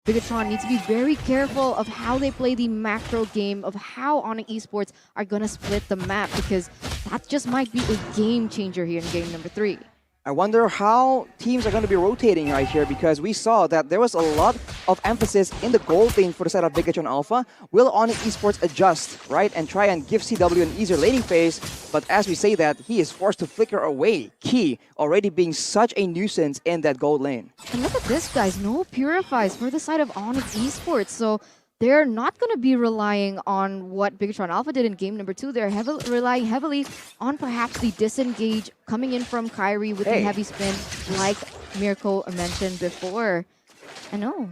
BIGETRON needs to be very careful of how they play the macro game of how ONIC Esports are going to split the map, because that just might be a game changer here in game number 3. I wonder how teams are going to be rotating right here, because we saw that there was a lot of emphasis in the gold lane for the side of BIGETRON Alpha. Will ONIC Esports adjust, right, and try and give CW an easier laning phase? But as we say that, he is forced to flicker away. Key already being such a nuisance in that gold lane. And look at this, guys. No purifies for the side of ONIC Esports. So they're not going to be relying on what BIGETRON Alpha did in game number 2. They're relying heavily on perhaps the disengage coming in from Kyrie with the heavy spin, like Mirko mentioned before. I know.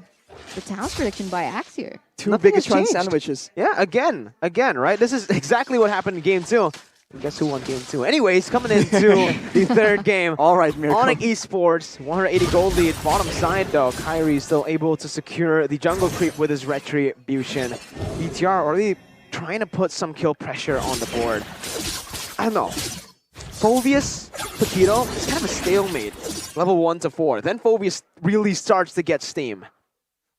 The Towns prediction by Axe here. Two Nothing has BIGETRON changed. sandwiches. Yeah, again, right? This is exactly what happened in game 2. And guess who won game 2? Anyways, coming into the third game. All right, Mirko. ONIC Esports, 180 gold lead. Bottom side, though, Kyrie still able to secure the jungle creep with his retribution. BTR already trying to put some kill pressure on the board. I don't know. Phoveus, Paquito, it's kind of a stalemate. Level 1 to 4. Then Phoveus really starts to get steam.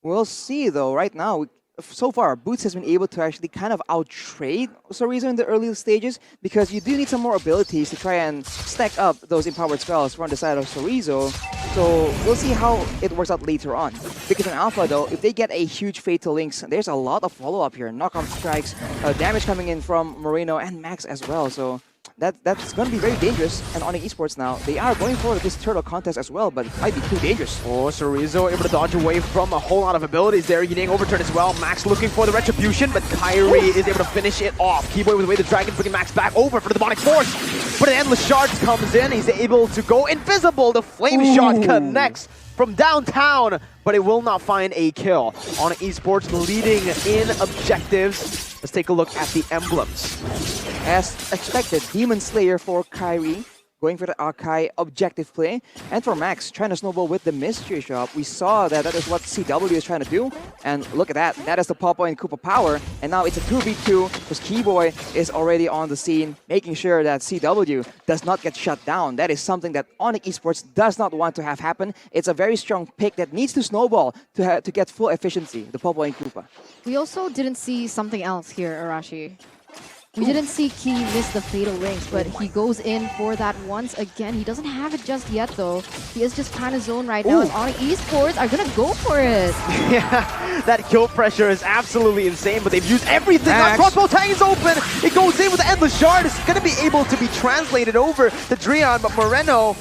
We'll see, though. Right now, so far, Boots has been able to actually kind of out-trade Sorizo in the early stages, because you do need some more abilities to try and stack up those empowered spells from the side of Sorizo. So we'll see how it works out later on. BIGETRON Alpha, though, if they get a huge Fatal Links, there's a lot of follow-up here. Knockout strikes, damage coming in from Moreno and Max as well. So that's going to be very dangerous. And ONIC Esports now, they are going for this turtle contest as well, but it might be too dangerous. Oh, Sorizo able to dodge away from a whole lot of abilities there. Yining overturn as well. Max looking for the retribution, but Kyrie is able to finish it off. Keyboy with the way the dragon bringing Max back over for the demonic force. But an endless shards comes in. He's able to go invisible. The flame shot connects from downtown, but it will not find a kill. ONIC Esports leading in objectives. Let's take a look at the emblems. As expected, Demon Slayer for Kyrie, going for the Akai objective play. And for Max, trying to snowball with the Mystery Shop. We saw that is what CW is trying to do. And look at that. That is the Popo and Koopa power. And now it's a 2v2 because Keyboy is already on the scene, making sure that CW does not get shut down. That is something that ONIC Esports does not want to have happen. It's a very strong pick that needs to snowball to get full efficiency, the Popo and Koopa. We also didn't see something else here, Arashi. We didn't see Key miss the Fatal Links, but he goes in for that once again. He doesn't have it just yet, though. He is just kind of zoned right now, and ONIC Esports are going to go for it. Yeah, that kill pressure is absolutely insane, but they've used everything. That crossbow tang is open. It goes in with the endless shard. It's going to be able to be translated over to Drian, but Moreno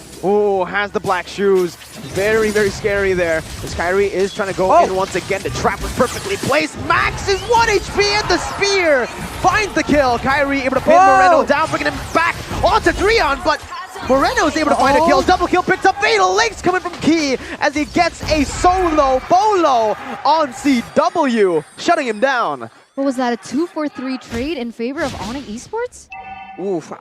has the black shoes. Very, very scary there. As Kyrie is trying to go in once again. The trap was perfectly placed. Max is 1 HP and the spear finds the kill. Kyrie able to pin Moreno down, bringing him back onto Drian, but Moreno is able to find a kill. Double kill picks up. Fatal Links coming from Key as he gets a solo bolo on CW, shutting him down. What was that, a 2-for-3 trade in favor of ONIC Esports? Oof.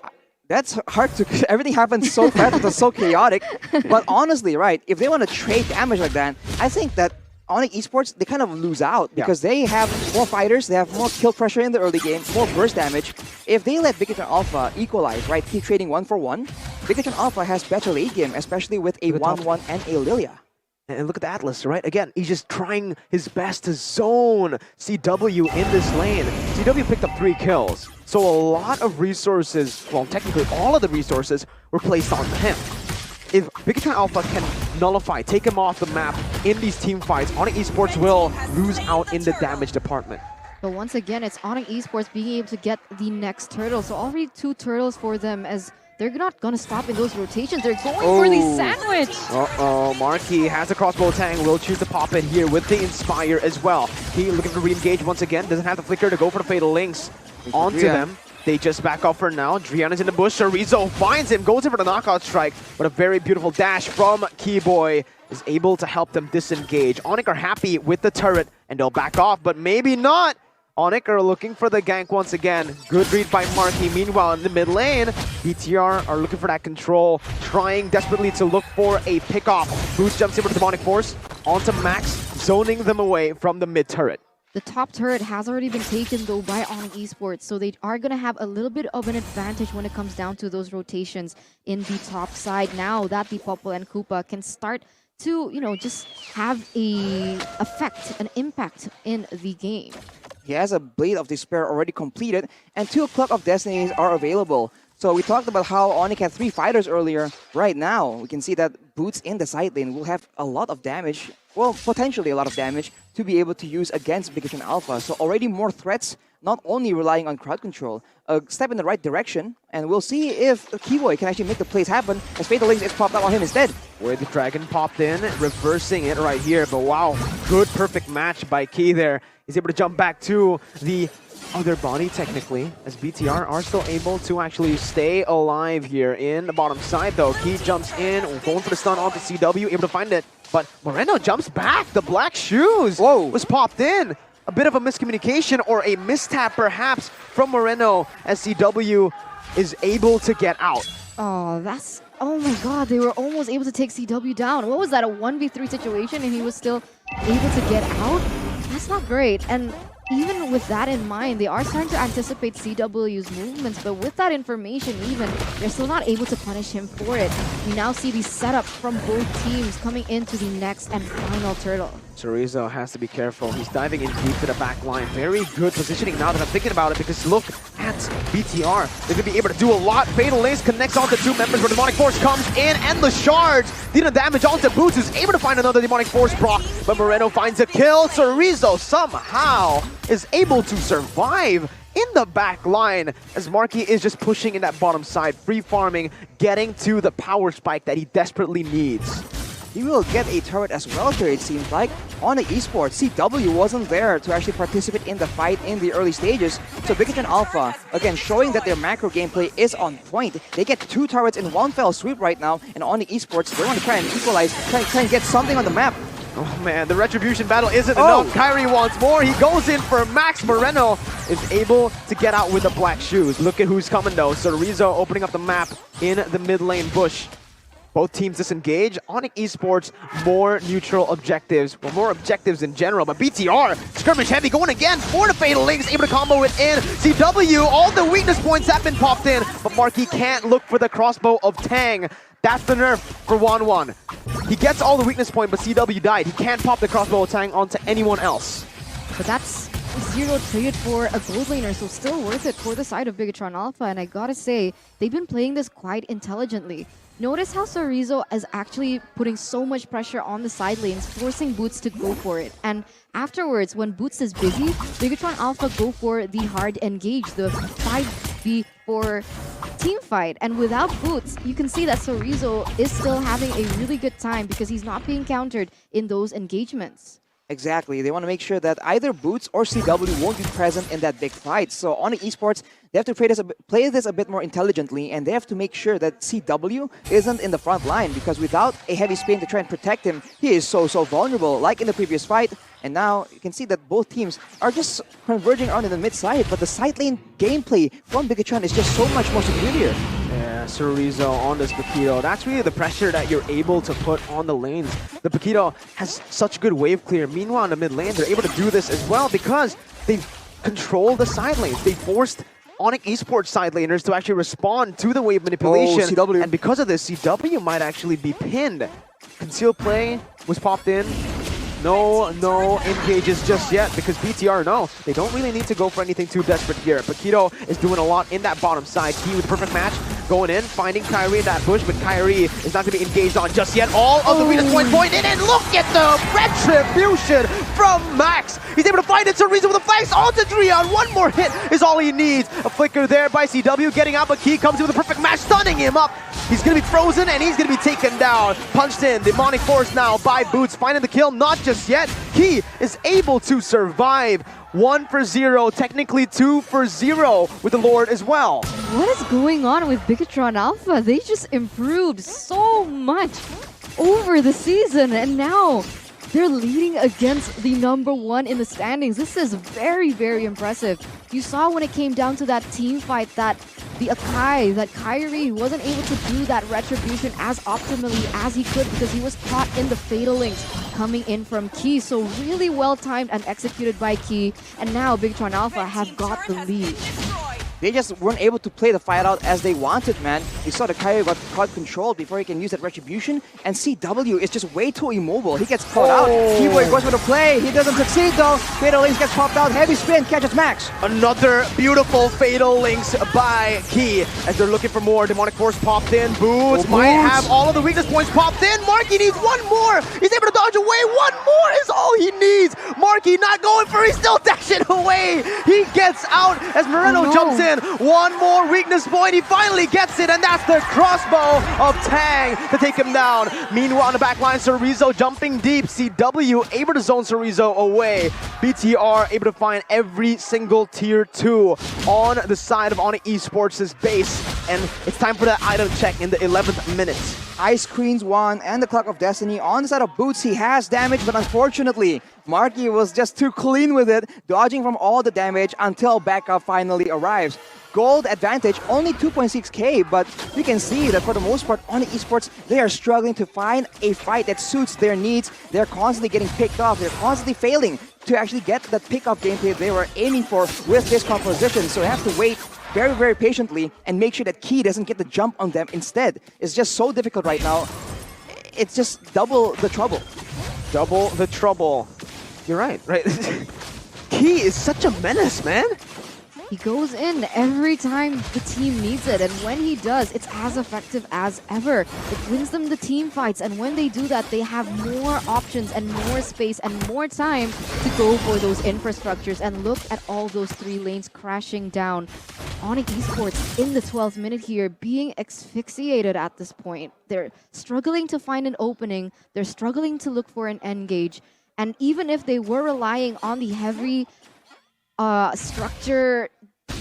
That's hard to... Everything happens so fast, it was so chaotic. But honestly, right, if they want to trade damage like that, I think that ONIC Esports, they kind of lose out because they have more fighters, they have more kill pressure in the early game, more burst damage. If they let BIGETRON Alpha equalize, right, keep trading 1-for-1, BIGETRON Alpha has better late game, especially with a 1-1 and a Lilia. And look at the Atlas, right? Again, he's just trying his best to zone CW in this lane. CW picked up 3 kills. So a lot of resources, well, technically all of the resources were placed on him. If BIGETRON Alpha can nullify, take him off the map in these team fights, ONIC Esports will lose out in the damage department. But once again, it's ONIC Esports being able to get the next turtle. So already 2 turtles for them, as they're not going to stop in those rotations. They're going for the sandwich. Uh-oh, Marquis has a crossbow tang. Will choose to pop it here with the Inspire as well. He looking to re-engage once again. Doesn't have the flicker to go for the Fatal Links onto them. They just back off for now. Drian is in the bush. Sorizo finds him, goes in for the knockout strike. But a very beautiful dash from Keyboy is able to help them disengage. ONIC are happy with the turret, and they'll back off, but maybe not. ONIC are looking for the gank once again. Good read by Marquis. Meanwhile, in the mid lane, BTR are looking for that control, trying desperately to look for a pickoff. Boost jumps in with the demonic force onto Max, zoning them away from the mid turret. The top turret has already been taken, though, by ONIC Esports, so they are going to have a little bit of an advantage when it comes down to those rotations in the top side. Now that the Popo and Koopa can start to, just have an impact in the game. He has a Blade of Despair already completed, and 2 Clock of Destinies are available. So we talked about how ONIC had 3 fighters earlier. Right now, we can see that Boots in the side lane will have a lot of damage, well, potentially a lot of damage, to be able to use against BIGETRON Alpha. So already more threats, not only relying on crowd control, a step in the right direction, and we'll see if Kiwoy can actually make the plays happen, as Fatal Links is popped up on him instead. Where the Dragon popped in, reversing it right here, but wow, good perfect match by Ki there. He's able to jump back to the other body technically, as BTR are still able to actually stay alive here in the bottom side though. Ki jumps in, going for the stun onto CW, able to find it, but Moreno jumps back. The black shoes was popped in. A bit of a miscommunication or a mistap perhaps from Moreno, as CW is able to get out. Oh my god, they were almost able to take CW down. What was that, a 1v3 situation and he was still able to get out? That's not great. And even with that in mind, they are starting to anticipate CW's movements, but with that information even, they're still not able to punish him for it. We now see the setup from both teams coming into the next and final turtle. Chorizo has to be careful. He's diving in deep to the back line. Very good positioning now that I'm thinking about it, because look at BTR. They're going to be able to do a lot. Fatal Lace connects onto 2 members where Demonic Force comes in, and the shards dealing damage onto Boots, who's able to find another Demonic Force proc, but Moreno finds a kill. Chorizo somehow is able to survive in the back line, as Marky is just pushing in that bottom side, free farming, getting to the power spike that he desperately needs. He will get a turret as well here, it seems like. On the esports, CW wasn't there to actually participate in the fight in the early stages. So BIGETRON Alpha, again, showing that their macro gameplay is on point. They get 2 turrets in one fell sweep right now, and on the esports, they want to try and equalize, try and get something on the map. Oh man, the retribution battle isn't enough. Kyrie wants more. He goes in for Max. Moreno is able to get out with the black shoes. Look at who's coming though. Chorizo opening up the map in the mid lane bush. Both teams disengage. ONIC Esports, more neutral objectives. Well, more objectives in general, but BTR, skirmish heavy, going again for the Fatal Links, able to combo it in. CW, all the weakness points have been popped in, but Marky can't look for the crossbow of Tang. That's the nerf for Wanwan. He gets all the weakness point, but CW died. He can't pop the crossbow of Tang onto anyone else. But that's 0 traded for a gold laner, so still worth it for the side of BIGETRON Alpha, and I gotta say, they've been playing this quite intelligently. Notice how Chorizo is actually putting so much pressure on the side lanes, forcing Boots to go for it. And afterwards, when Boots is busy, BIGETRON Alpha go for the hard engage, the 5v4 team fight. And without Boots, you can see that Chorizo is still having a really good time because he's not being countered in those engagements. Exactly. They want to make sure that either Boots or CW won't be present in that big fight. So on the esports, they have to play this a bit more intelligently, and they have to make sure that CW isn't in the front line, because without a heavy spin to try and protect him, he is so vulnerable, like in the previous fight. And now you can see that both teams are just converging around in the mid side, but the side lane gameplay from BIGETRON is just so much more superior. Yeah, Chorizo on this Paquito. That's really the pressure that you're able to put on the lanes. The Paquito has such good wave clear. Meanwhile, in the mid lane, they're able to do this as well because they've controlled the side lanes. They forced ONIC Esports side laners to actually respond to the wave manipulation. CW. And because of this, CW might actually be pinned. Concealed play was popped in. No engages just yet, because BTR, no, they don't really need to go for anything too desperate here. Paquito is doing a lot in that bottom side. Key with the perfect match, going in, finding Kyrie in that bush, but Kyrie is not going to be engaged on just yet. All of the weakness point in, and look at the retribution from Max. He's able to find it. Chorizo with the flanks onto Drion. One more hit is all he needs. A flicker there by CW, getting out, but Key comes in with a perfect match, stunning him up. He's going to be frozen, and he's going to be taken down. Punched in, Demonic Force now by Boots, finding the kill, not just yet. He is able to survive. 1 for 0, technically 2 for 0 with the Lord as well. What is going on with BIGETRON Alpha? They just improved so much over the season, and now they're leading against the #1 in the standings. This is very, very impressive. You saw when it came down to that team fight that the Akai, that Kyrie wasn't able to do that retribution as optimally as he could because he was caught in the Fatal Links coming in from Key. So really well timed and executed by Key. And now BIGETRON Alpha have got the lead. they just weren't able to play the fight out as they wanted, man. You saw the Kairi got controlled before he can use that Retribution, and CW is just way too immobile. He gets caught out. Keyboy goes for the play. He doesn't succeed though. Fatal Links gets popped out. Heavy spin catches Max. Another beautiful Fatal Links by Key as they're looking for more. Demonic Force popped in. Boots might have all of the weakness points popped in. Marky needs one more. He's able to dodge away. One more is all he needs. Marky not going for it. He's still dashing away. He gets out as Moreno jumps in. One more weakness point. He finally gets it, and that's the crossbow of Tang to take him down. Meanwhile, on the back line, Cerezo jumping deep. CW able to zone Cerezo away. BTR able to find every single tier 2 on the side of ONIC Esports' base. And it's time for that item check in the 11th minute. Ice Queen's won and the Clock of Destiny on the side of Boots. He has damage, but unfortunately, Marky was just too clean with it, dodging from all the damage until backup finally arrives. Gold advantage, only 2.6k, but you can see that for the most part, ONIC Esports, they are struggling to find a fight that suits their needs. They're constantly getting picked off. They're constantly failing to actually get that pick-off gameplay they were aiming for with this composition. So they have to wait very, very patiently and make sure that Key doesn't get the jump on them instead. It's just so difficult right now. It's just double the trouble. Double the trouble. You're right? Key is such a menace, man. He goes in every time the team needs it, and when he does, it's as effective as ever. It wins them the team fights, and when they do that, they have more options and more space and more time to go for those infrastructures. And look at all those 3 lanes crashing down. ONIC Esports in the 12th minute here, being asphyxiated at this point. They're struggling to find an opening. They're struggling to look for an engage. And even if they were relying on the heavy structure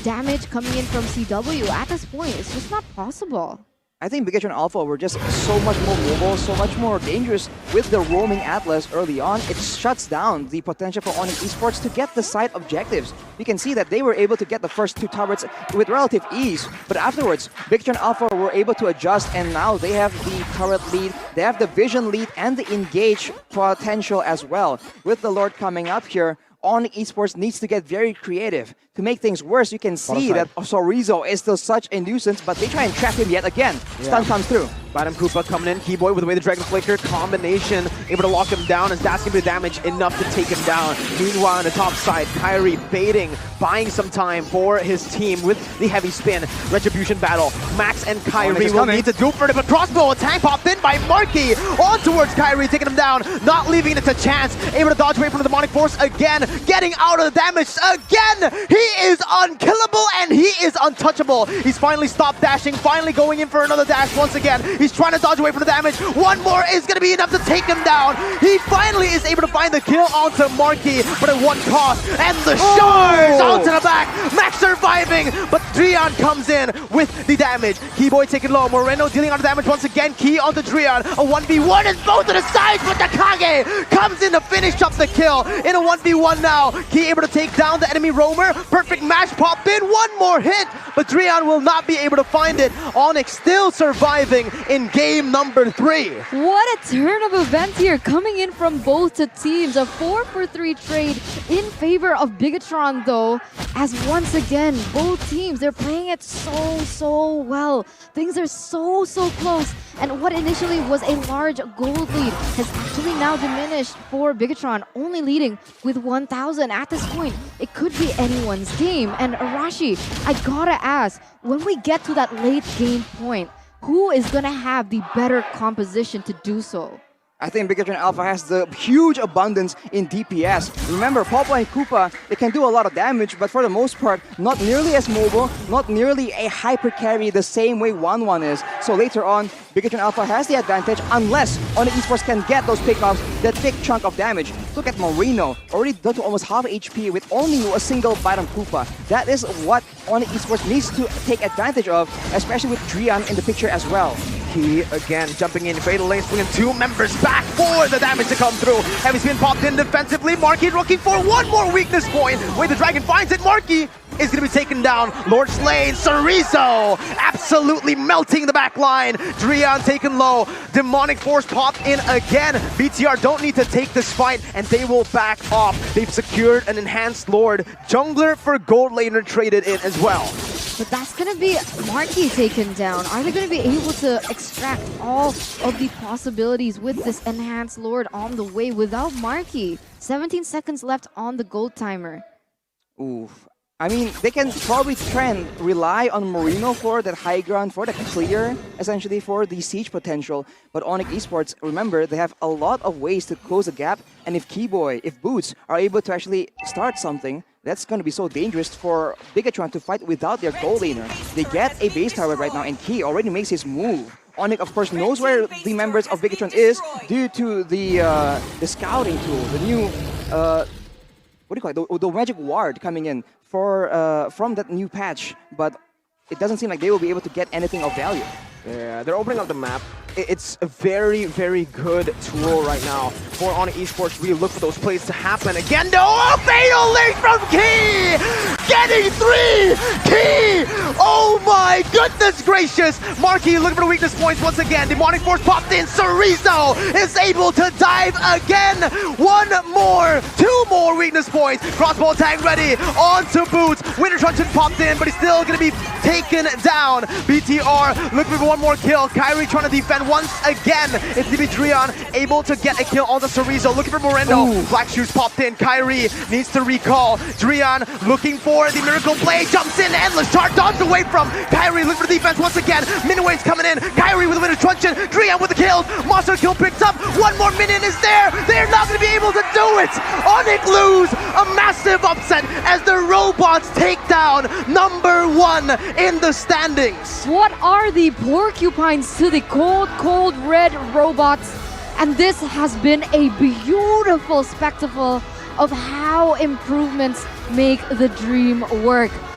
damage coming in from CW, at this point, it's just not possible. I think BIGETRON Alpha were just so much more mobile, so much more dangerous with the roaming Atlas early on. It shuts down the potential for ONIC Esports to get the side objectives. You can see that they were able to get the first 2 turrets with relative ease, but afterwards, BIGETRON Alpha were able to adjust, and now they have the turret lead, they have the vision lead, and the engage potential as well. With the Lord coming up here, ONIC Esports needs to get very creative. To make things worse, you can see that Cerezo is still such a nuisance, but they try and trap him yet again. Stun comes through. Bottom Koopa coming in. Keyboy with the way the Dragon Flicker combination, able to lock him down, as that's going to be damage enough to take him down. Meanwhile, on the top side, Kairi baiting, buying some time for his team with the heavy spin. Retribution battle. Max and Kairi will need to do for it, but crossbow attack popped in by Marky on towards Kairi, taking him down, not leaving it to chance. Able to dodge away from the Demonic Force again, getting out of the damage again. He is unkillable and he is untouchable. He's finally stopped dashing, finally going in for another dash once again. He's trying to dodge away from the damage. One more is going to be enough to take him down. He finally is able to find the kill onto Marky, but at what cost? And the shards onto the back. Max surviving, but Drian comes in with the damage. Keyboy taking low. Moreno dealing out the damage once again. Key onto Drian. A 1v1 is both of the sides, but the Kage comes in to finish up the kill in a 1v1 now. Key able to take down the enemy roamer. Perfect match pop in. One more hit, but Drian will not be able to find it. ONIC still surviving in game number 3. What a turn of events here coming in from both the teams. A 4-for-3 trade in favor of BIGETRON though, as once again, both teams, they're playing it so well. Things are so close, and what initially was a large gold lead has actually now diminished for BIGETRON, only leading with 1,000 at this point. It could be anyone's game. And Arashi, I gotta ask, when we get to that late game point, who is gonna have the better composition to do so? I think BIGETRON Alpha has the huge abundance in DPS. Remember, Popo and Koopa, they can do a lot of damage, but for the most part, not nearly as mobile, not nearly a hyper carry the same way 1-1 is. So later on, BIGETRON Alpha has the advantage unless ONIC Esports can get those pickoffs, that big chunk of damage. Look at Moreno, already done to almost half HP with only a single bite on Koopa. That is what ONIC Esports needs to take advantage of, especially with Drian in the picture as well. Key again jumping in, Fatal Lane swinging 2 members back for the damage to come through. Heavy spin popped in defensively. Marky looking for one more weakness point. Where the Dragon finds it, Marky is going to be taken down. Lord Slade, Cerezo absolutely melting the back line. Drian taken low. Demonic Force popped in again. BTR don't need to take this fight and they will back off. They've secured an enhanced Lord. Jungler for gold laner traded in as well. But that's going to be Marky taken down. Are they going to be able to extract all of the possibilities with this enhanced Lord on the way without Marky? 17 seconds left on the gold timer. Oof. I mean, they can probably try and rely on Marino for that high ground, for the clear, essentially, for the siege potential. But ONIC Esports, remember, they have a lot of ways to close the gap. And if Keyboy, if Boots are able to actually start something, that's going to be so dangerous for BIGETRON to fight without their goal laner. They get a base tower right now, and Key already makes his move. ONIC, of course, knows where the members of BIGETRON is due to the scouting tool, the new, what do you call it, the magic ward coming in for from that new patch. But it doesn't seem like they will be able to get anything of value. Yeah, they're opening up the map. It's a very, very good tool right now for ONIC Esports. We look for those plays to happen. Again, no! A fatal link from Key! Getting 3! Key! Oh my goodness gracious! Marky looking for the weakness points once again. Demonic Force popped in. Cerezo is able to dive again. One more, 2 more weakness points. Crossbow tag ready. On to Boots. Winter Truncheon popped in, but he's still going to be taken down. BTR looking for one more kill. Kyrie trying to defend once again. It's Drian able to get a kill on the Cerezo. Looking for Morendo. Ooh. Black Shoes popped in. Kyrie needs to recall. Drian looking for the Miracle Blade. Jumps in. Endless Chart dodged away from Kyrie. Looking for defense once again. Minuet's coming in. Kyrie with a Winter Truncheon. Drian with the kills. Monster kill picked up. One more minion is there. They're not going to be able to do it. ONIC lose a massive upset as the robots take down #1 in the standings. What are the porcupines to the cold, cold red robots? And this has been a beautiful spectacle of how improvements make the dream work.